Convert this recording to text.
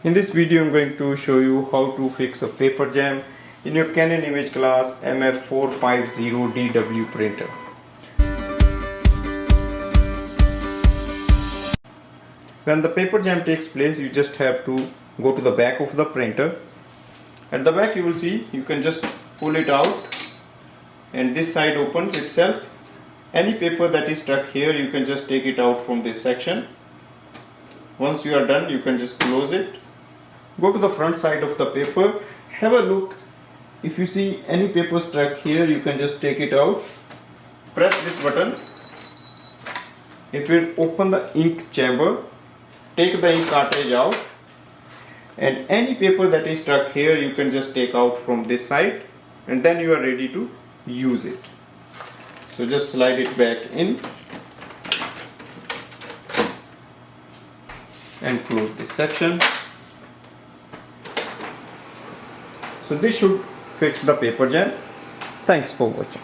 In this video I'm going to show you how to fix a paper jam in your Canon ImageCLASS MF450dw printer. When the paper jam takes place, you just have to go to the back of the printer. At the back you will see you can just pull it out and this side opens itself. Any paper that is stuck here, you can just take it out from this section. Once you are done, you can just close it. Go to the front side of the paper, have a look. If you see any paper stuck here, you can just take it out. Press this button. It will open the ink chamber. Take the ink cartridge out. And any paper that is stuck here, you can just take out from this side. And then you are ready to use it. So just slide it back in. And close this section. So this should fix the paper jam. Thanks for watching.